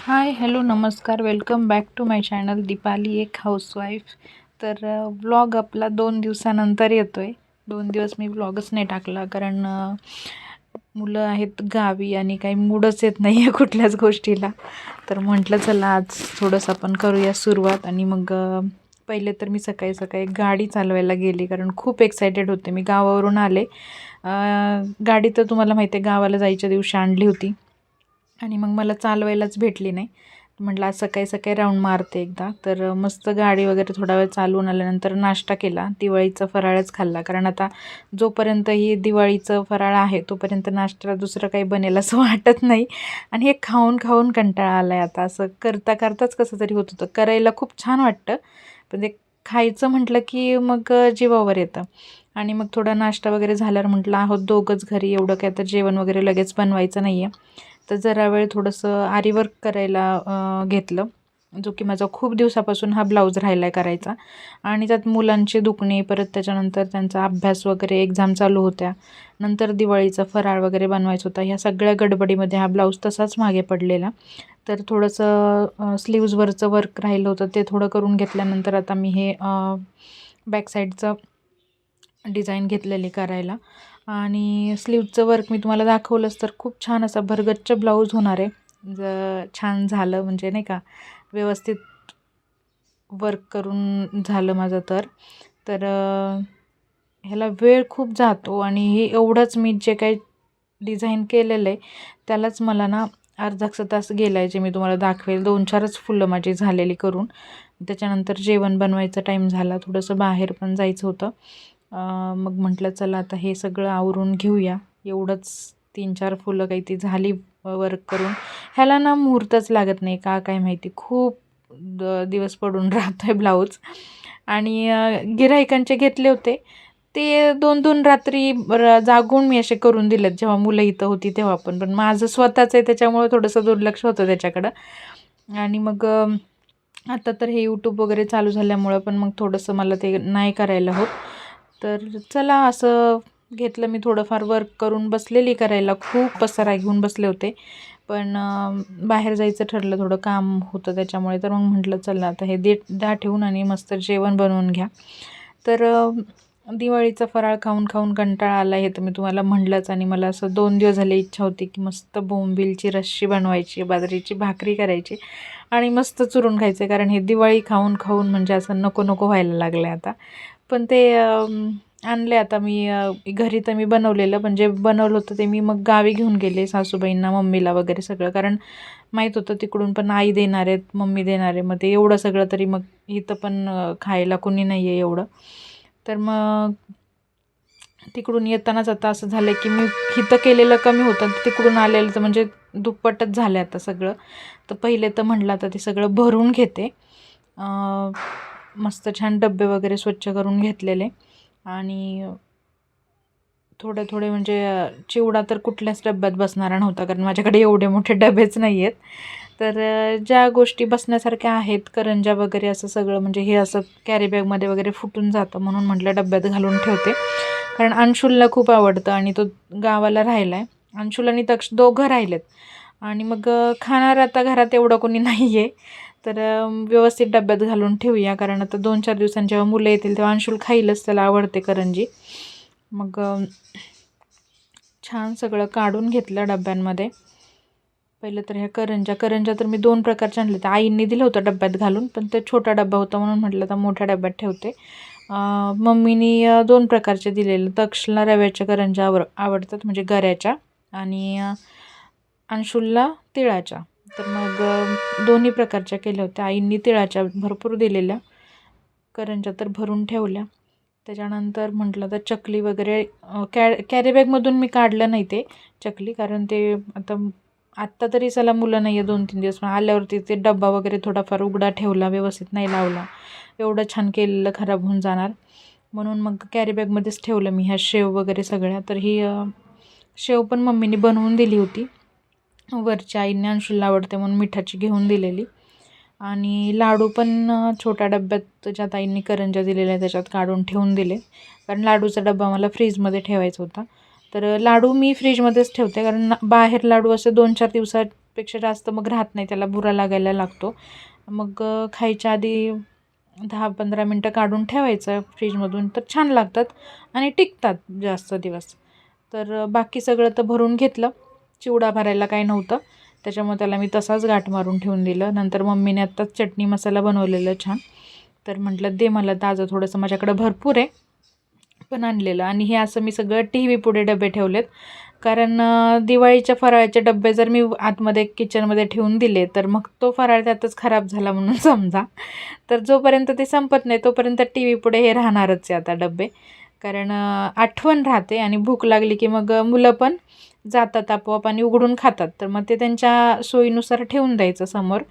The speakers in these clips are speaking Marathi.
हाय हॅलो नमस्कार welcome back to my channel Deepali एक हाऊसवाईफ. तर व्लॉग आपला 2 दिवसानंतर येतो आहे. 2 दिवस मी व्लॉगच नाही टाकला कारण मुलं आहेत गावी आणि काही मूडच येत नाही आहे कुठल्याच गोष्टीला. तर म्हटलं चला आज थोडंसं आपण करूया सुरुवात. आणि मग पहिले तर मी सकाळी सकाळी गाडी चालवायला गेली कारण खूप एक्सायटेड होते. मी गावावरून आले. गाडी तर तुम्हाला माहिती आहे गावाला जायच्या दिवशी आणली होती आणि मग मला चालवायलाच भेटली नाही. म्हटलं आज सकाळी सकाळी राऊंड मारते एकदा. तर मस्त गाडी वगैरे थोडा वेळ चालवून आल्यानंतर नाश्ता केला. दिवाळीचा फराळच खाल्ला कारण आता जोपर्यंत ही दिवाळीचं फराळ आहे तोपर्यंत नाश्त्याला दुसरं काही बनेल असं वाटत नाही. आणि हे खाऊन खाऊन कंटाळा आला आहे आता. असं करता करताच कसं तरी होत होतं. करायला खूप छान वाटतं पण ते खायचं म्हटलं की मग जीवावर येतं. आणि मग थोडा नाश्ता वगैरे झाल्यावर म्हटलं आहोत दोघंच घरी, एवढं काय तर जेवण वगैरे लगेच बनवायचं नाही आहे. तर जरा वेळ थोडंसं आरीवर्क करायला घेतलं, जो की माझा खूप दिवसापासून हा ब्लाऊज राहिला आहे करायचा. आणि त्यात मुलांची दुखणे, परत त्याच्यानंतर त्यांचा अभ्यास वगैरे, एक्झाम चालू होत्या, नंतर दिवाळीचा फराळ वगैरे बनवायचा होता. ह्या सगळ्या गडबडीमध्ये हा ब्लाऊज तसाच मागे पडलेला. तर थोडंसं स्लीव्जवरचं वर्क राहिलं होतं ते थोडं करून घेतल्यानंतर आता मी हे बॅक साईडचं डिझाईन घेतलेली करायला. आणि स्लीवचं वर्क मी तुम्हाला दाखवलंच तर खूप छान असा भरगच्च ब्लाऊज होणार आहे. छान झालं म्हणजे नाही का, व्यवस्थित वर्क करून झालं माझं. तर ह्याला वेळ खूप जातो आणि हे एवढंच मी जे काही डिझाईन केलेलं आहे त्यालाच मला ना अर्धा तास गेला आहे, जे मी तुम्हाला दाखवेल. 2-4च फुलं माझी झालेली करून. त्याच्यानंतर जेवण बनवायचा टाईम झाला, थोडंसं बाहेर पण जायचं होतं. मग म्हटलं चला आता हे सगळं आवरून घेऊया. एवढंच 3-4 फुलं काही ती झाली वर्क करून. ह्याला ना मुहूर्तच लागत नाही का काय माहिती, खूप दिवस पडून राहतो आहे ब्लाऊज. आणि गिऱ्हाईकांचे घेतले होते ते 2-2 रात्री जागून मी असे करून दिलेत, जेव्हा मुलं इथं होती तेव्हा पण माझं स्वतःचं आहे त्याच्यामुळं थोडंसं दुर्लक्ष होतं त्याच्याकडं. आणि मग आता तर हे यूट्यूब वगैरे चालू झाल्यामुळं पण मग थोडंसं मला ते नाही करायला होत. तर चला असं घेतलं मी थोडंफार वर्क करून बसलेली करायला. खूप पसारा घेऊन बसले होते पण बाहेर जायचं ठरलं, थोडं काम होतं त्याच्यामुळे. तर मग म्हटलं चला आता हे द्या ठेवून आणि मस्त जेवण बनवून घ्या. तर दिवाळीचा फराळ खाऊन खाऊन कंटाळा आला हे तर मी तुम्हाला म्हटलंच. आणि मला असं 2 दिवस झाले इच्छा होती की मस्त बोंबीलची रस्सी बनवायची, बाजरीची भाकरी करायची आणि मस्त चुरून खायचे. कारण हे दिवाळी खाऊन खाऊन म्हणजे असं नको नको व्हायला लागलं आहे आता. पण ते आणले आता मी घरी. तर मी बनवलेलं, पण जे बनवलं होतं ते मी मग गावी घेऊन गेले सासूबाईंना, मम्मीला वगैरे सगळं. कारण माहीत होतं तिकडून पण आई देणार आहेत, मम्मी देणार आहे. मग ते एवढं सगळं तरी मग इथं पण खायला कोणी नाही आहे एवढं. तर मग तिकडून येतानाच आता असं झालं की मी इथं केलेलं कमी होतं, तिकडून आलेलं तर म्हणजे दुप्पटच झालं आता सगळं. तर पहिले तर म्हटलं आता ते सगळं भरून घेते. मस्त छान डब्बे वगैरे स्वच्छ करून घेतलेले. आणि थोडे थोडे म्हणजे चिवडा तर कुठल्याच डब्यात बसणारा नव्हता कारण माझ्याकडे एवढे मोठे डबेच नाही आहेत. तर ज्या गोष्टी बसण्यासारख्या आहेत, करंजा वगैरे असं सगळं, म्हणजे हे असं कॅरीबॅगमध्ये वगैरे फुटून जातं म्हणून म्हटलं डब्यात घालून ठेवते. कारण अंशुलला खूप आवडतं आणि तो गावाला राहिला आहे. अंशुल आणि तक्ष दोघं राहिलेत. आणि मग खाणार आता घरात एवढं कोणी नाही आहे. तर व्यवस्थित डब्यात घालून ठेवूया कारण आता 2-4 दिवसांनी जेव्हा मुलं येतील तेव्हा अंशुल खाईलच, त्याला आवडते करंजी. मग छान सगळं काढून घेतलं डब्यांमध्ये. पहिलं तर ह्या करंजा तर मी 2 प्रकारच्या आणल्या होत्या. आईंनी दिलं होतं डब्यात घालून, पण ते छोटा डब्बा होता म्हणून म्हटलं तर मोठ्या डब्यात ठेवते. मम्मीनी 2 प्रकारचे दिलेले. तक्षला रव्याच्या करंजा आवडतात म्हणजे गऱ्याच्या, आणि अंशुलला तिळाच्या. तर मग दोन्ही प्रकारच्या केल्या होत्या. आईंनी तिळाच्या भरपूर दिलेल्या, करंजा तर भरून ठेवल्या. त्याच्यानंतर म्हटलं तर चकली वगैरे कॅरीबॅगमधून मी काढलं नाही ते चकली, कारण ते आत्ता तरी चला मुलं नाही आहे 2-3 दिवस, पण आल्यावरती ते डब्बा वगैरे थोडाफार उघडा ठेवला, व्यवस्थित नाही लावला. एवढं छान केलेलं खराब होऊन जाणार म्हणून मग कॅरीबॅगमध्येच ठेवलं मी ह्या शेव वगैरे सगळ्या. तर ही शेव पण मम्मीने बनवून दिली होती. वरच्या आईने अंशुलला आवडते म्हणून मिठाची घेऊन दिलेली. आणि लाडू पण छोट्या डब्यात ज्यात आईंनी करंजा दिलेल्या आहे त्याच्यात काढून ठेवून दिले, कारण लाडूचा डब्बा मला फ्रीजमध्ये ठेवायचा होता. तर लाडू मी फ्रीजमध्येच ठेवते कारण बाहेर लाडू असे 2-4 तासपेक्षा जास्त मग राहत नाही, त्याला बुरा लागायला लागतो. मग खायच्या आधी 10-15 मिनटं काढून ठेवायचं फ्रीजमधून, तर छान लागतात आणि टिकतात जास्त दिवस. तर बाकी सगळं तर भरून घेतलं. चिवडा भरायला काही नव्हतं, त्याच्यामुळे त्याला मी तसाच गाठ मारून ठेवून दिलं. नंतर मम्मीने आत्ताच चटणी मसाला बनवलेलं छान, तर म्हटलं दे मला ताजं, थोडंसं माझ्याकडं भरपूर आहे पण आणलेलं. आणि हे असं मी सगळं टी व्ही पुढे डबे ठेवलेत, कारण दिवाळीच्या फराळाचे डबे जर मी आतमध्ये किचनमध्ये ठेवून दिले तर मग तो फराळ त्यातच खराब झाला म्हणून समजा. तर जोपर्यंत ते संपत नाही तोपर्यंत टी व्ही पुढे हे राहणारच आहे आता डबे, कारण आठवण राहते आणि भूक लागली की मग मुलं पण जातात आपोआप आणि उघडून खातात. तर मग ते त्यांच्या सोयीनुसार ठेवून द्यायचं समोर,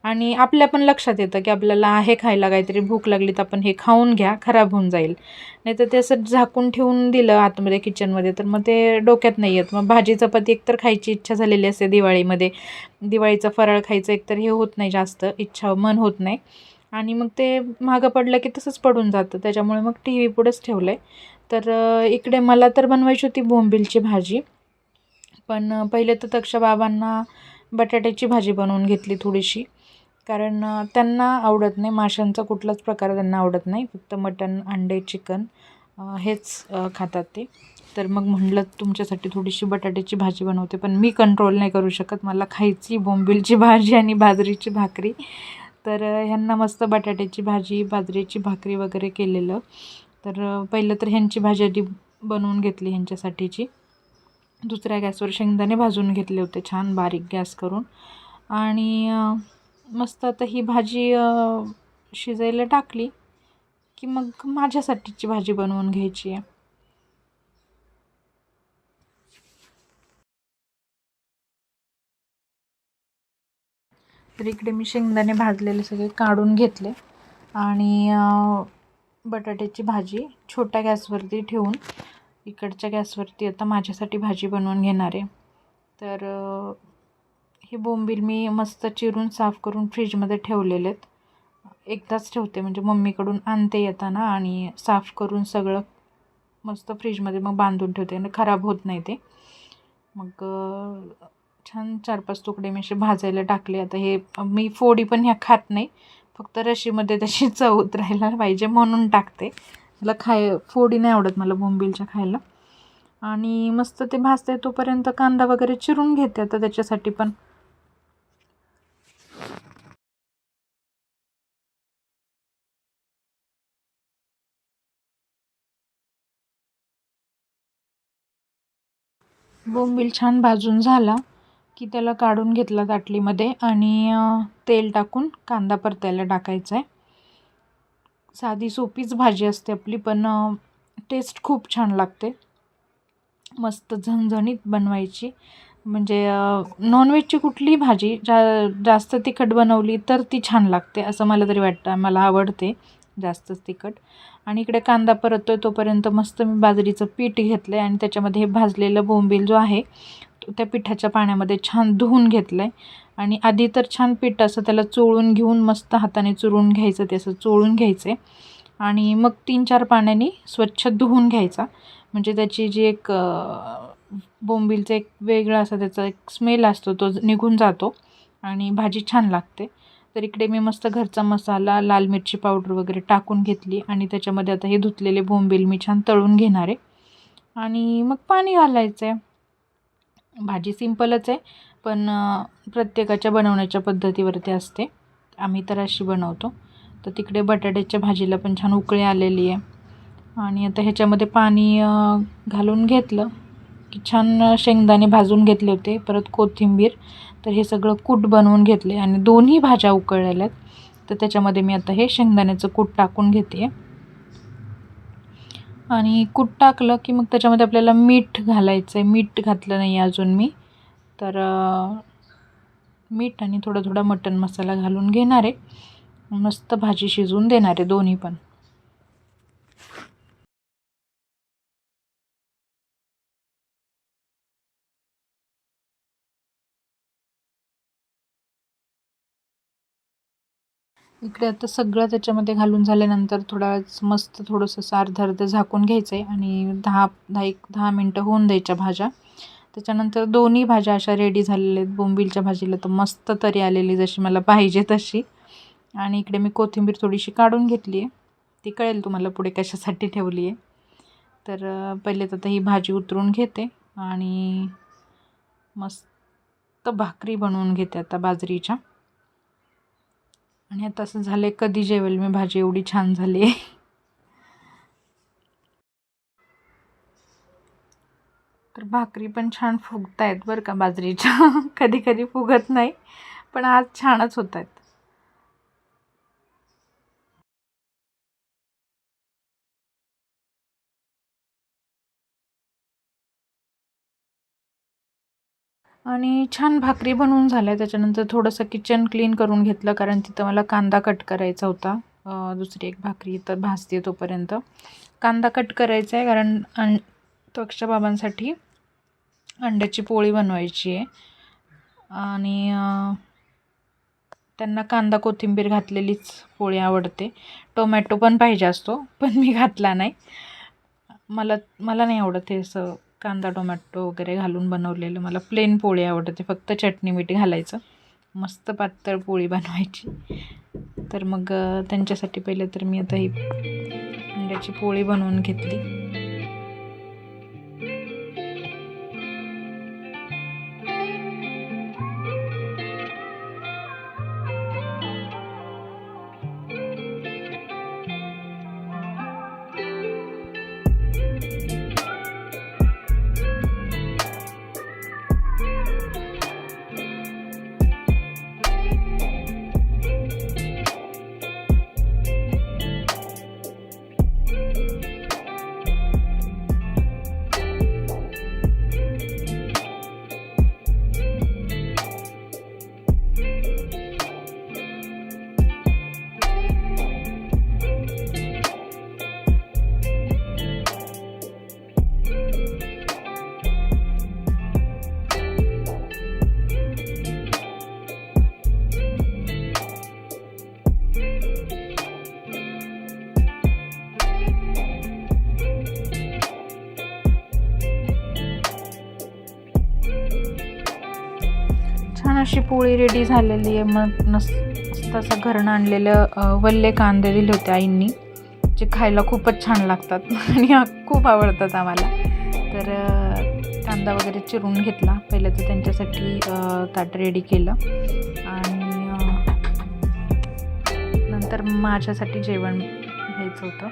आणि आपल्या पण लक्षात येतं की आपल्याला आहे खायला काहीतरी, भूक लागली तर आपण हे खाऊन घ्या, खराब होऊन जाईल. नाही तर ते असं झाकून ठेवून दिलं आतमध्ये किचनमध्ये तर मग ते डोक्यात नाही येत. मग भाजी चपाती एकतर खायची इच्छा झालेली असते दिवाळीमध्ये, दिवाळीचं फराळ खायचं एकतर हे होत नाही, जास्त इच्छा मन होत नाही, आणि मग ते मागं पडलं की तसंच पडून जातं. त्याच्यामुळे मग टी व्ही पुढेच ठेवलं आहे. तर इकडे मला तर बनवायची होती बोंबीलची भाजी, पण पहिले तर तक्षा बाबांना बटाट्याची भाजी बनवून घेतली थोडीशी, कारण त्यांना आवडत नाही, माशांचा कुठलाच प्रकार त्यांना आवडत नाही, फक्त मटण, अंडे, चिकन हेच खातात ते. तर मग म्हटलं तुमच्यासाठी थोडीशी बटाट्याची भाजी बनवते, पण मी कंट्रोल नाही करू शकत, मला खायची बोंबीलची भाजी आणि बाजरीची भाकरी. तर ह्यांना मस्त बटाट्याची भाजी, बाजरीची भाकरी वगैरे केलेलं. तर पहिलं तर ह्यांची भाजी आधी बनवून घेतली ह्यांच्यासाठीची. दुसऱ्या गॅसवर शेंगदाणे भाजून घेतले होते छान बारीक गॅस करून, आणि मस्त आता ही भाजी शिजायला टाकली की मग माझ्यासाठीची भाजी बनवून घ्यायची आहे. तर इकडे मी शेंगदाणे भाजलेले सगळे काढून घेतले, आणि बटाट्याची भाजी छोट्या गॅसवरती ठेवून इकडच्या गॅसवरती आता माझ्यासाठी भाजी बनवून घेणार आहे. तर हे बोंबील मी मस्त चिरून साफ करून फ्रीजमध्ये ठेवलेले आहेत. एकदाच ठेवते, म्हणजे मम्मीकडून आणते येताना, आणि साफ करून सगळं मस्त फ्रीजमध्ये मग बांधून ठेवते आणि खराब होत नाही ते. मग छान 4-5 तुकडे मी असे भाजायला टाकले. आता हे मी फोडी पण ह्या खात नाही, फक्त रशीमध्ये त्याची चव उतरायला पाहिजे म्हणून टाकते. मला फोडी नाही आवडत मला बोंबीलच्या खायला. आणि मस्त ते भाजते तोपर्यंत कांदा वगैरे चिरून घेते आता त्याच्यासाठी पण. बोंबील छान भाजून झाला की त्याला काढून घेतला ताटलीमध्ये, आणि तेल टाकून कांदा परतायला टाकायचा आहे. साधी सोपीच भाजी असते आपली, पण टेस्ट खूप छान लागते, मस्त झणझणीत बनवायची. म्हणजे नॉनव्हेजची कुठलीही भाजी जास्त तिखट बनवली तर ती छान लागते असं मला तरी वाटतं. मला आवडते जास्तच तिखट. आणि इकडे कांदा परततोय तोपर्यंत मस्त मी बाजरीचं पीठ घेतलं आहे, आणि त्याच्यामध्ये हे भाजलेलं बोंबील जो आहे त्या पिठाच्या पाण्यामध्ये छान धुवून घेतलं आहे. आणि आधी तर छान पीठ असं त्याला चोळून घेऊन मस्त हाताने चुरून घ्यायचं, ते असं चोळून घ्यायचे, आणि मग 3-4 पाण्याने स्वच्छ धुवून घ्यायचा. म्हणजे त्याची जी एक बोंबीलचं एक वेगळा असा त्याचा एक स्मेल असतो तो निघून जातो, आणि भाजी छान लागते. तर इकडे मी मस्त घरचा मसाला, लाल मिरची पावडर वगैरे टाकून घेतली, आणि त्याच्यामध्ये आता हे धुतलेले बोंबील मी छान तळून घेणार आहे, आणि मग पाणी घालायचं आहे. भाजी सिंपलच आहे, पण प्रत्येकाच्या बनवण्याच्या पद्धतीवरती असते. आम्ही तर अशी बनवतो. तर तिकडे बटाट्याच्या भाजीला पण छान उकळी आलेली आहे, आणि आता ह्याच्यामध्ये पाणी घालून घेतलं की छान शेंगदाणे भाजून घेतले होते, परत कोथिंबीर. तर हे सगळं कूट बनवून घेतले, आणि दोन्ही भाज्या उकळलेल्या आहेत. तर त्याच्यामध्ये मी आता हे शेंगदाण्याचं कूट टाकून घेते, आणि कूट टाकलं की मग त्याच्यामध्ये आपल्याला मीठ घालायचं आहे. मीठ घातलं नाही अजून मी, तर मीठ आणि थोडा मटण मसाला घालून घेणार आहे. मस्त भाजी शिजवून देणार आहे दोन्ही पण. इकडे आता सगळं त्याच्यामध्ये घालून झाल्यानंतर थोडंसं अर्धं झाकून घ्यायचं आहे, आणि 10 मिनटं होऊन द्यायच्या भाज्या. त्याच्यानंतर दोन्ही भाज्या अशा रेडी झालेल्या आहेत. बोंबीलच्या भाजीला तर मस्त तरी आलेली जशी मला पाहिजे तशी. आणि इकडे मी कोथिंबीर थोडीशी काढून घेतली आहे, ती कळेल तुम्हाला पुढे कशासाठी ठेवली आहे. तर पहिले तर ही भाजी उतरून घेते आणि मस्त भाकरी बनवून घेते आता बाजरीच्या. आणि आता असं झालं आहे, कधी जेवेल मी, भाजी एवढी छान झाली आहे. तर भाकरी पण छान फुगत आहेत बरं का बाजरीच्या. कधी कधी फुगत नाही, पण आज छानच होत आहेत. आणि छान भाकरी बनवून झाल्या. त्याच्यानंतर थोडंसं किचन क्लीन करून घेतलं, कारण तिथं मला कांदा कट करायचा होता. दुसरी एक भाकरी तर भाजते तोपर्यंत कांदा कट करायचा आहे, कारण तक्षच्या बाबांसाठी अंड्याची पोळी बनवायची आहे. आणि त्यांना कांदा कोथिंबीर घातलेलीच पोळी आवडते. टोमॅटो पण पाहिजे असतो, पण मी घातला नाही. मला नाही आवडत हे असं कांदा टोमॅटो वगैरे घालून बनवलेलं. मला प्लेन पोळी आवडते, फक्त चटणी मीठ घालायचं, मस्त पातळ पोळी बनवायची. तर मग त्यांच्यासाठी पहिले तर मी आता ही अंड्याची पोळी बनवून घेतली. छान अशी पोळी रेडी झालेली आहे. मग मस्त असं घरनं आणलेलं वल्ले कांदे दिले होते आईंनी, जे खायला खूपच छान लागतात आणि खूप आवडतात आम्हाला. तर कांदा वगैरे चिरून घेतला. पहिलं तर त्यांच्यासाठी ताट रेडी केलं आणि नंतर माझ्यासाठी जेवण घ्यायचं होतं.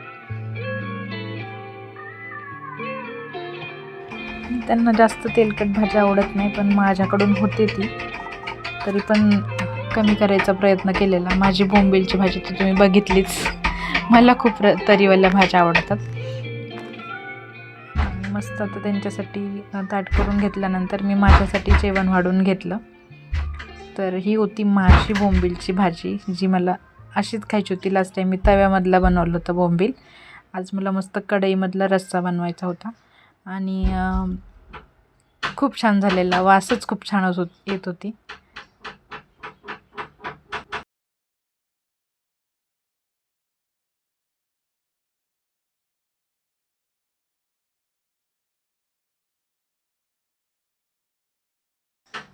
त्यांना जास्त तेलकट भाजी आवडत नाही, पण माझ्याकडून होते ती, तरी पण कमी करायचा प्रयत्न केलेला. माझी बोंबीलची भाजी तर तुम्ही बघितलीच. मला खूप तरीवाल्या भाज्या आवडतात. मस्त आता त्यांच्यासाठी ताट करून घेतल्यानंतर मी माझ्यासाठी जेवण वाढून घेतलं. तर ही होती माझी बोंबीलची भाजी, जी मला अशीच खायची होती. लास्ट टाईम मी तव्यामधला बनवलं होतं बोंबील. आज मला मस्त कढईमधला रस्सा बनवायचा होता आणि खूप छान झालेला. वासच खूप छान येत होती.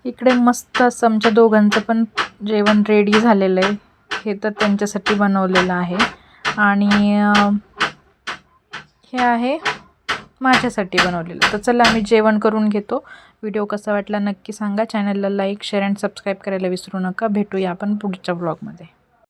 इकडे मस्त असं आमच्या दोघांचं पण जेवण रेडी झालेलं आहे. हे तर त्यांच्यासाठी बनवलेलं आहे आणि हे आहे माझ्यासाठी बनवलेलं. तर चला आम्ही जेवण करून घेतो. व्हिडिओ कसा वाटला नक्की सांगा. चॅनलला लाईक शेअर अँड सबस्क्राईब करायला विसरू नका. भेटूया आपण पुढच्या ब्लॉगमध्ये.